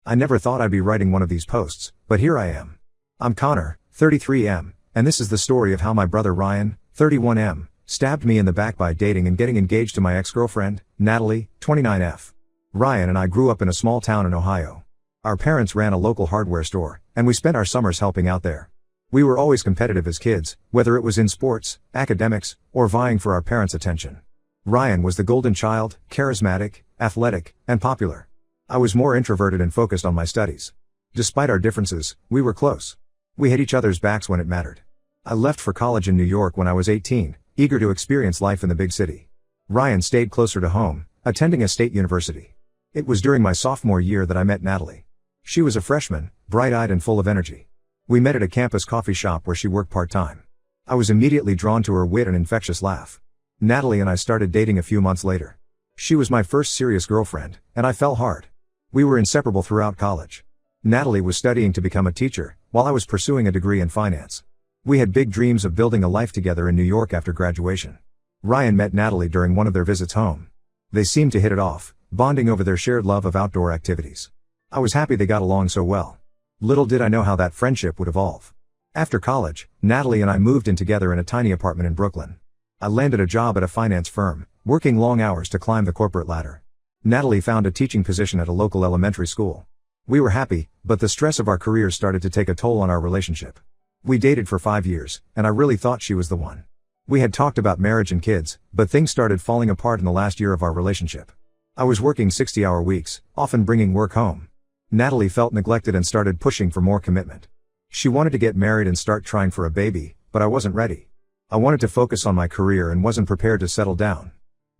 I never thought I'd be writing one of these posts, but here I am. I'm Connor, 33M, and this is the story of how my brother Ryan, 31M, stabbed me in the back by dating and getting engaged to my ex-girlfriend, Natalie, 29F. Ryan and I grew up in a small town in Ohio. Our parents ran a local hardware store, and we spent our summers helping out there. We were always competitive as kids, whether it was in sports, academics, or vying for our parents' attention. Ryan was the golden child, charismatic, athletic, and popular. I was more introverted and focused on my studies. Despite our differences, we were close. We had each other's backs when it mattered. I left for college in New York when I was 18, eager to experience life in the big city. Ryan stayed closer to home, attending a state university. It was during my sophomore year that I met Natalie. She was a freshman, bright-eyed and full of energy. We met at a campus coffee shop where she worked part-time. I was immediately drawn to her wit and infectious laugh. Natalie and I started dating a few months later. She was my first serious girlfriend, and I fell hard. We were inseparable throughout college. Natalie was studying to become a teacher, while I was pursuing a degree in finance. We had big dreams of building a life together in New York after graduation. Ryan met Natalie during one of their visits home. They seemed to hit it off, bonding over their shared love of outdoor activities. I was happy they got along so well. Little did I know how that friendship would evolve. After college, Natalie and I moved in together in a tiny apartment in Brooklyn. I landed a job at a finance firm, working long hours to climb the corporate ladder. Natalie found a teaching position at a local elementary school. We were happy, but the stress of our careers started to take a toll on our relationship. We dated for 5 years, and I really thought she was the one. We had talked about marriage and kids, but things started falling apart in the last year of our relationship. I was working 60-hour weeks, often bringing work home. Natalie felt neglected and started pushing for more commitment. She wanted to get married and start trying for a baby, but I wasn't ready. I wanted to focus on my career and wasn't prepared to settle down.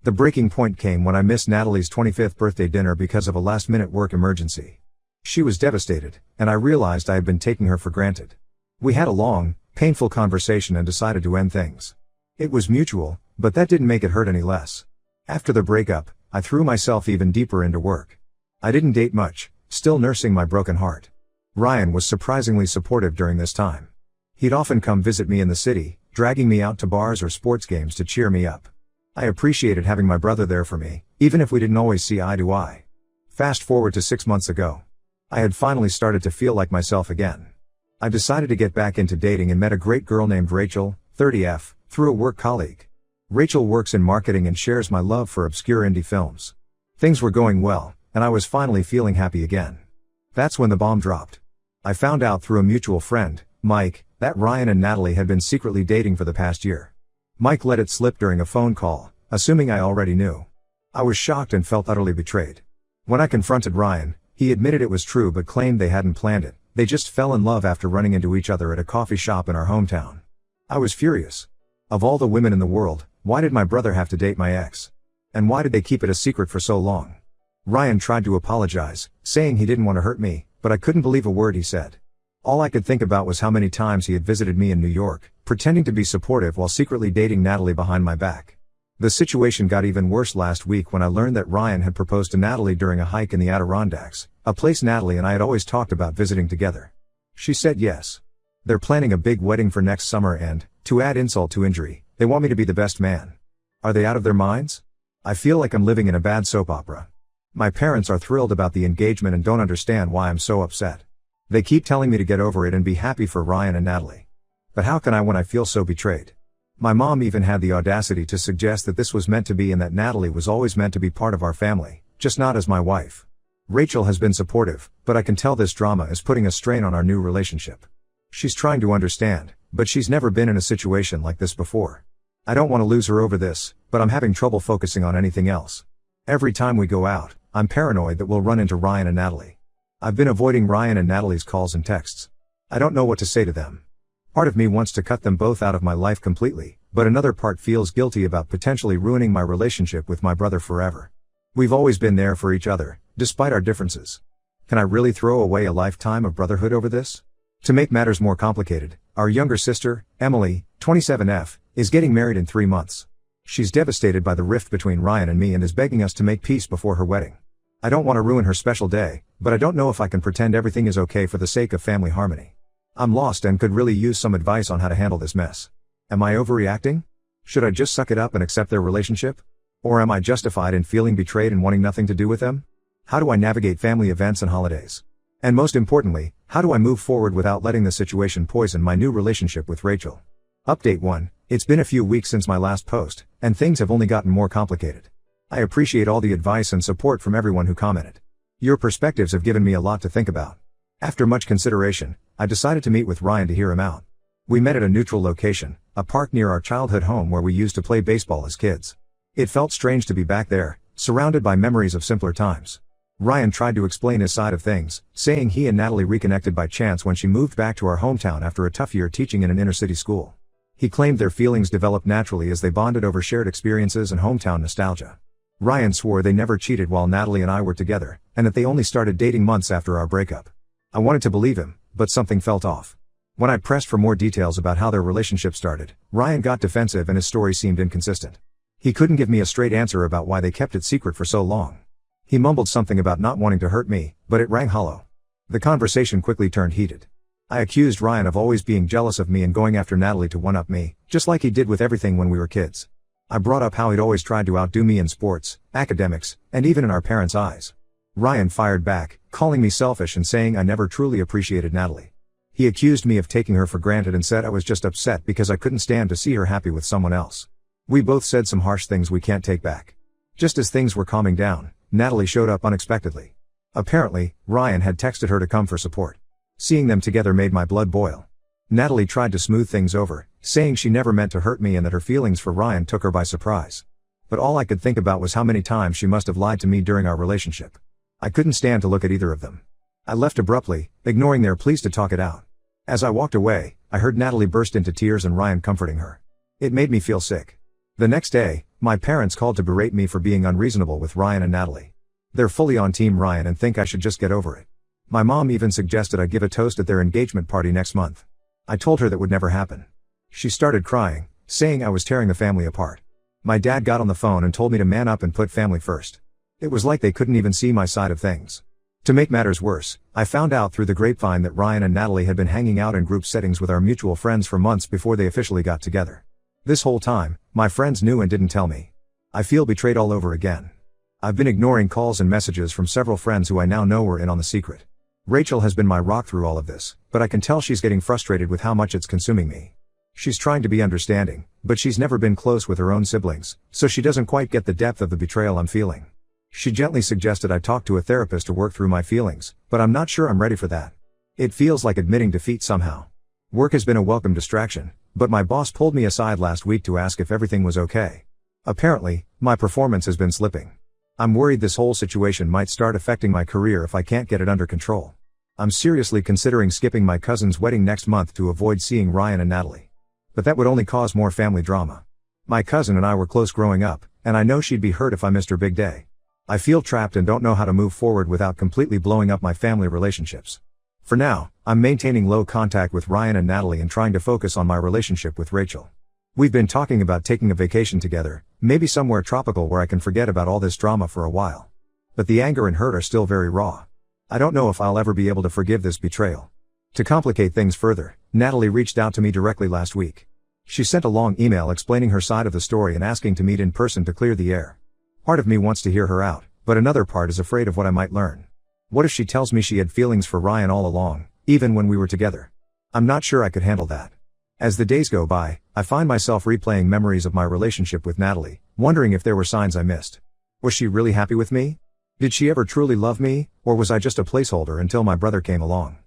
The breaking point came when I missed Natalie's 25th birthday dinner because of a last-minute work emergency. She was devastated, and I realized I had been taking her for granted. We had a long, painful conversation and decided to end things. It was mutual, but that didn't make it hurt any less. After the breakup, I threw myself even deeper into work. I didn't date much, still nursing my broken heart. Ryan was surprisingly supportive during this time. He'd often come visit me in the city, dragging me out to bars or sports games to cheer me up. I appreciated having my brother there for me, even if we didn't always see eye to eye. Fast forward to 6 months ago. I had finally started to feel like myself again. I decided to get back into dating and met a great girl named Rachel, 30F, through a work colleague. Rachel works in marketing and shares my love for obscure indie films. Things were going well, and I was finally feeling happy again. That's when the bomb dropped. I found out through a mutual friend, Mike, that Ryan and Natalie had been secretly dating for the past year. Mike let it slip during a phone call, assuming I already knew. I was shocked and felt utterly betrayed. When I confronted Ryan, he admitted it was true but claimed they hadn't planned it. They just fell in love after running into each other at a coffee shop in our hometown. I was furious. Of all the women in the world, why did my brother have to date my ex? And why did they keep it a secret for so long? Ryan tried to apologize, saying he didn't want to hurt me, but I couldn't believe a word he said. All I could think about was how many times he had visited me in New York, pretending to be supportive while secretly dating Natalie behind my back. The situation got even worse last week when I learned that Ryan had proposed to Natalie during a hike in the Adirondacks, a place Natalie and I had always talked about visiting together. She said yes. They're planning a big wedding for next summer and, to add insult to injury, they want me to be the best man. Are they out of their minds? I feel like I'm living in a bad soap opera. My parents are thrilled about the engagement and don't understand why I'm so upset. They keep telling me to get over it and be happy for Ryan and Natalie. But how can I when I feel so betrayed? My mom even had the audacity to suggest that this was meant to be and that Natalie was always meant to be part of our family, just not as my wife. Rachel has been supportive, but I can tell this drama is putting a strain on our new relationship. She's trying to understand, but she's never been in a situation like this before. I don't want to lose her over this, but I'm having trouble focusing on anything else. Every time we go out, I'm paranoid that we'll run into Ryan and Natalie. I've been avoiding Ryan and Natalie's calls and texts. I don't know what to say to them. Part of me wants to cut them both out of my life completely, but another part feels guilty about potentially ruining my relationship with my brother forever. We've always been there for each other, despite our differences. Can I really throw away a lifetime of brotherhood over this? To make matters more complicated, our younger sister, Emily, 27F, is getting married in 3 months. She's devastated by the rift between Ryan and me and is begging us to make peace before her wedding. I don't want to ruin her special day, but I don't know if I can pretend everything is okay for the sake of family harmony. I'm lost and could really use some advice on how to handle this mess. Am I overreacting? Should I just suck it up and accept their relationship? Or am I justified in feeling betrayed and wanting nothing to do with them? How do I navigate family events and holidays? And most importantly, how do I move forward without letting the situation poison my new relationship with Rachel? Update 1. It's been a few weeks since my last post, and things have only gotten more complicated. I appreciate all the advice and support from everyone who commented. Your perspectives have given me a lot to think about. After much consideration, I decided to meet with Ryan to hear him out. We met at a neutral location, a park near our childhood home where we used to play baseball as kids. It felt strange to be back there, surrounded by memories of simpler times. Ryan tried to explain his side of things, saying he and Natalie reconnected by chance when she moved back to our hometown after a tough year teaching in an inner-city school. He claimed their feelings developed naturally as they bonded over shared experiences and hometown nostalgia. Ryan swore they never cheated while Natalie and I were together, and that they only started dating months after our breakup. I wanted to believe him, but something felt off. When I pressed for more details about how their relationship started, Ryan got defensive and his story seemed inconsistent. He couldn't give me a straight answer about why they kept it secret for so long. He mumbled something about not wanting to hurt me, but it rang hollow. The conversation quickly turned heated. I accused Ryan of always being jealous of me and going after Natalie to one-up me, just like he did with everything when we were kids. I brought up how he'd always tried to outdo me in sports, academics, and even in our parents' eyes. Ryan fired back, calling me selfish and saying I never truly appreciated Natalie. He accused me of taking her for granted and said I was just upset because I couldn't stand to see her happy with someone else. We both said some harsh things we can't take back. Just as things were calming down, Natalie showed up unexpectedly. Apparently, Ryan had texted her to come for support. Seeing them together made my blood boil. Natalie tried to smooth things over, saying she never meant to hurt me and that her feelings for Ryan took her by surprise. But all I could think about was how many times she must have lied to me during our relationship. I couldn't stand to look at either of them. I left abruptly, ignoring their pleas to talk it out. As I walked away, I heard Natalie burst into tears and Ryan comforting her. It made me feel sick. The next day, my parents called to berate me for being unreasonable with Ryan and Natalie. They're fully on Team Ryan and think I should just get over it. My mom even suggested I give a toast at their engagement party next month. I told her that would never happen. She started crying, saying I was tearing the family apart. My dad got on the phone and told me to man up and put family first. It was like they couldn't even see my side of things. To make matters worse, I found out through the grapevine that Ryan and Natalie had been hanging out in group settings with our mutual friends for months before they officially got together. This whole time, my friends knew and didn't tell me. I feel betrayed all over again. I've been ignoring calls and messages from several friends who I now know were in on the secret. Rachel has been my rock through all of this, but I can tell she's getting frustrated with how much it's consuming me. She's trying to be understanding, but she's never been close with her own siblings, so she doesn't quite get the depth of the betrayal I'm feeling. She gently suggested I talk to a therapist to work through my feelings, but I'm not sure I'm ready for that. It feels like admitting defeat somehow. Work has been a welcome distraction, but my boss pulled me aside last week to ask if everything was okay. Apparently, my performance has been slipping. I'm worried this whole situation might start affecting my career if I can't get it under control. I'm seriously considering skipping my cousin's wedding next month to avoid seeing Ryan and Natalie. But that would only cause more family drama. My cousin and I were close growing up, and I know she'd be hurt if I missed her big day. I feel trapped and don't know how to move forward without completely blowing up my family relationships. For now, I'm maintaining low contact with Ryan and Natalie and trying to focus on my relationship with Rachel. We've been talking about taking a vacation together, maybe somewhere tropical where I can forget about all this drama for a while. But the anger and hurt are still very raw. I don't know if I'll ever be able to forgive this betrayal. To complicate things further, Natalie reached out to me directly last week. She sent a long email explaining her side of the story and asking to meet in person to clear the air. Part of me wants to hear her out, but another part is afraid of what I might learn. What if she tells me she had feelings for Ryan all along, even when we were together? I'm not sure I could handle that. As the days go by, I find myself replaying memories of my relationship with Natalie, wondering if there were signs I missed. Was she really happy with me? Did she ever truly love me, or was I just a placeholder until my brother came along?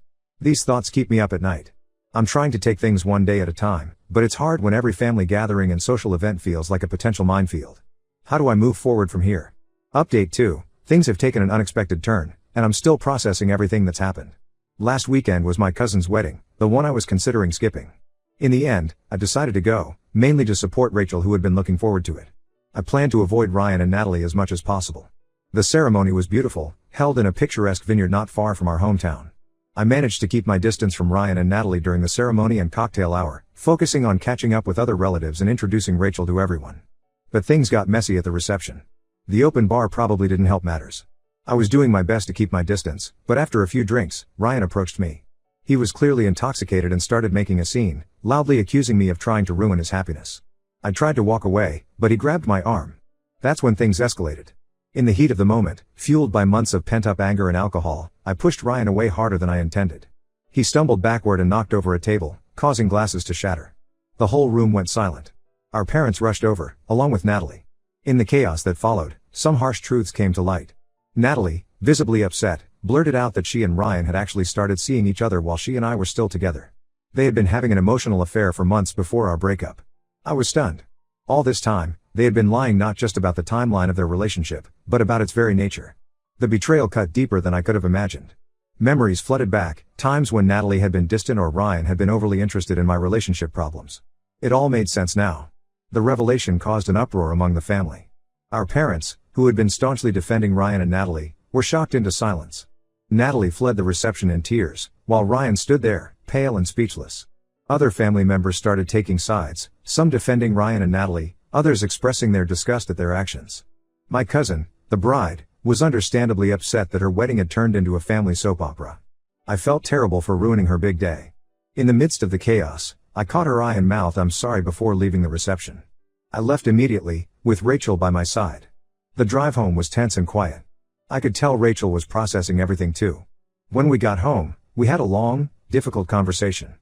These thoughts keep me up at night. I'm trying to take things one day at a time, but it's hard when every family gathering and social event feels like a potential minefield. How do I move forward from here? Update 2. Things have taken an unexpected turn, and I'm still processing everything that's happened. Last weekend was my cousin's wedding, the one I was considering skipping. In the end, I decided to go, mainly to support Rachel who had been looking forward to it. I planned to avoid Ryan and Natalie as much as possible. The ceremony was beautiful, held in a picturesque vineyard not far from our hometown. I managed to keep my distance from Ryan and Natalie during the ceremony and cocktail hour, focusing on catching up with other relatives and introducing Rachel to everyone. But things got messy at the reception. The open bar probably didn't help matters. I was doing my best to keep my distance, but after a few drinks, Ryan approached me. He was clearly intoxicated and started making a scene, loudly accusing me of trying to ruin his happiness. I tried to walk away, but he grabbed my arm. That's when things escalated. In the heat of the moment, fueled by months of pent-up anger and alcohol, I pushed Ryan away harder than I intended. He stumbled backward and knocked over a table, causing glasses to shatter. The whole room went silent. Our parents rushed over, along with Natalie. In the chaos that followed, some harsh truths came to light. Natalie, visibly upset, blurted out that she and Ryan had actually started seeing each other while she and I were still together. They had been having an emotional affair for months before our breakup. I was stunned. All this time, they had been lying not just about the timeline of their relationship, but about its very nature. The betrayal cut deeper than I could have imagined. Memories flooded back, times when Natalie had been distant or Ryan had been overly interested in my relationship problems. It all made sense now. The revelation caused an uproar among the family. Our parents, who had been staunchly defending Ryan and Natalie, were shocked into silence. Natalie fled the reception in tears, while Ryan stood there, pale and speechless. Other family members started taking sides, some defending Ryan and Natalie, others expressing their disgust at their actions. My cousin, the bride, was understandably upset that her wedding had turned into a family soap opera. I felt terrible for ruining her big day. In the midst of the chaos, I caught her eye and mouthed "I'm sorry" before leaving the reception. I left immediately, with Rachel by my side. The drive home was tense and quiet. I could tell Rachel was processing everything too. When we got home, we had a long, difficult conversation.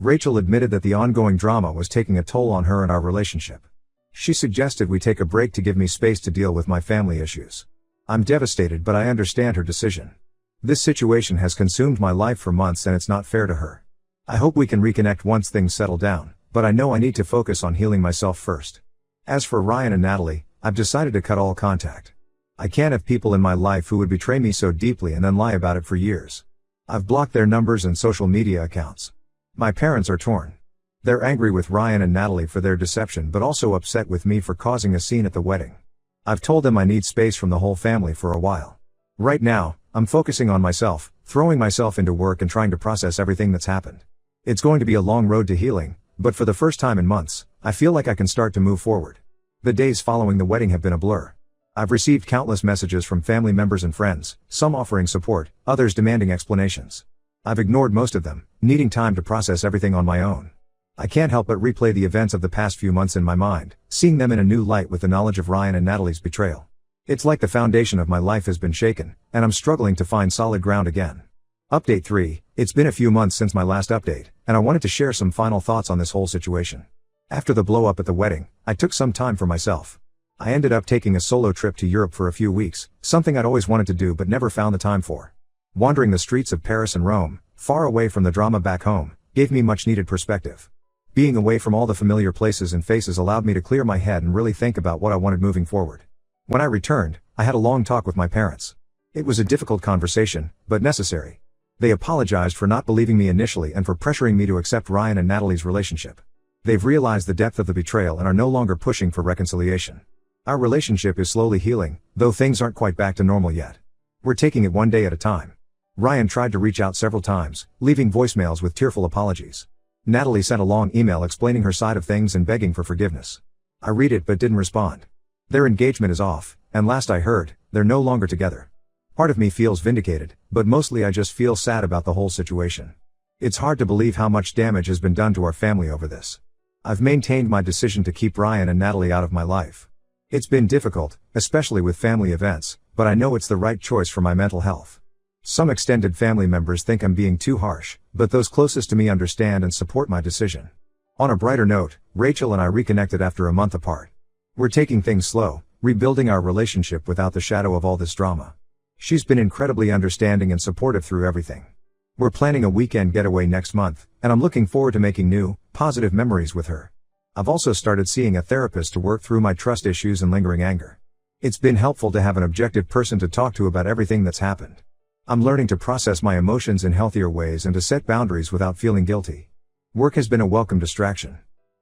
Rachel admitted that the ongoing drama was taking a toll on her and our relationship. She suggested we take a break to give me space to deal with my family issues. I'm devastated, but I understand her decision. This situation has consumed my life for months and it's not fair to her. I hope we can reconnect once things settle down, but I know I need to focus on healing myself first. As for Ryan and Natalie, I've decided to cut all contact. I can't have people in my life who would betray me so deeply and then lie about it for years. I've blocked their numbers and social media accounts. My parents are torn. They're angry with Ryan and Natalie for their deception but also upset with me for causing a scene at the wedding. I've told them I need space from the whole family for a while. Right now, I'm focusing on myself, throwing myself into work and trying to process everything that's happened. It's going to be a long road to healing, but for the first time in months, I feel like I can start to move forward. The days following the wedding have been a blur. I've received countless messages from family members and friends, some offering support, others demanding explanations. I've ignored most of them, needing time to process everything on my own. I can't help but replay the events of the past few months in my mind, seeing them in a new light with the knowledge of Ryan and Natalie's betrayal. It's like the foundation of my life has been shaken, and I'm struggling to find solid ground again. Update 3, it's been a few months since my last update, and I wanted to share some final thoughts on this whole situation. After the blow up at the wedding, I took some time for myself. I ended up taking a solo trip to Europe for a few weeks, something I'd always wanted to do but never found the time for. Wandering the streets of Paris and Rome, far away from the drama back home, gave me much needed perspective. Being away from all the familiar places and faces allowed me to clear my head and really think about what I wanted moving forward. When I returned, I had a long talk with my parents. It was a difficult conversation, but necessary. They apologized for not believing me initially and for pressuring me to accept Ryan and Natalie's relationship. They've realized the depth of the betrayal and are no longer pushing for reconciliation. Our relationship is slowly healing, though things aren't quite back to normal yet. We're taking it one day at a time. Ryan tried to reach out several times, leaving voicemails with tearful apologies. Natalie sent a long email explaining her side of things and begging for forgiveness. I read it but didn't respond. Their engagement is off, and last I heard, they're no longer together. Part of me feels vindicated, but mostly I just feel sad about the whole situation. It's hard to believe how much damage has been done to our family over this. I've maintained my decision to keep Ryan and Natalie out of my life. It's been difficult, especially with family events, but I know it's the right choice for my mental health. Some extended family members think I'm being too harsh, but those closest to me understand and support my decision. On a brighter note, Rachel and I reconnected after a month apart. We're taking things slow, rebuilding our relationship without the shadow of all this drama. She's been incredibly understanding and supportive through everything. We're planning a weekend getaway next month, and I'm looking forward to making new, positive memories with her. I've also started seeing a therapist to work through my trust issues and lingering anger. It's been helpful to have an objective person to talk to about everything that's happened. I'm learning to process my emotions in healthier ways and to set boundaries without feeling guilty. Work has been a welcome distraction.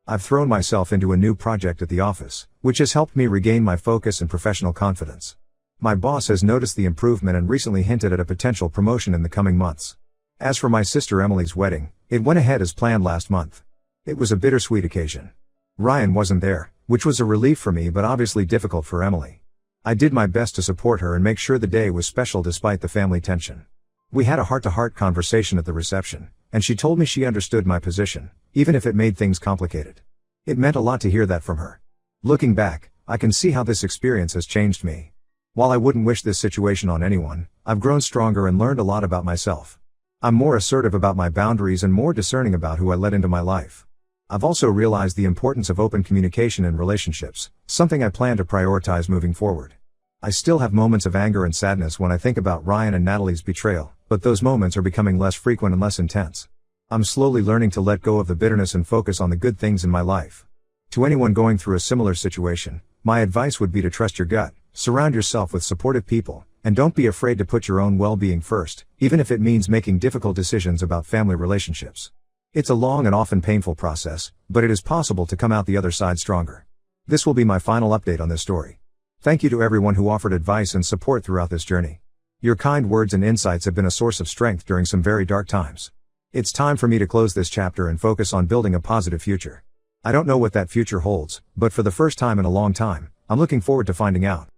I've thrown myself into a new project at the office, which has helped me regain my focus and professional confidence. My boss has noticed the improvement and recently hinted at a potential promotion in the coming months. As for my sister Emily's wedding, it went ahead as planned last month. It was a bittersweet occasion. Ryan wasn't there, which was a relief for me but obviously difficult for Emily. I did my best to support her and make sure the day was special despite the family tension. We had a heart-to-heart conversation at the reception, and she told me she understood my position, even if it made things complicated. It meant a lot to hear that from her. Looking back, I can see how this experience has changed me. While I wouldn't wish this situation on anyone, I've grown stronger and learned a lot about myself. I'm more assertive about my boundaries and more discerning about who I let into my life. I've also realized the importance of open communication in relationships, something I plan to prioritize moving forward. I still have moments of anger and sadness when I think about Ryan and Natalie's betrayal, but those moments are becoming less frequent and less intense. I'm slowly learning to let go of the bitterness and focus on the good things in my life. To anyone going through a similar situation, my advice would be to trust your gut, surround yourself with supportive people, and don't be afraid to put your own well-being first, even if it means making difficult decisions about family relationships. It's a long and often painful process, but it is possible to come out the other side stronger. This will be my final update on this story. Thank you to everyone who offered advice and support throughout this journey. Your kind words and insights have been a source of strength during some very dark times. It's time for me to close this chapter and focus on building a positive future. I don't know what that future holds, but for the first time in a long time, I'm looking forward to finding out.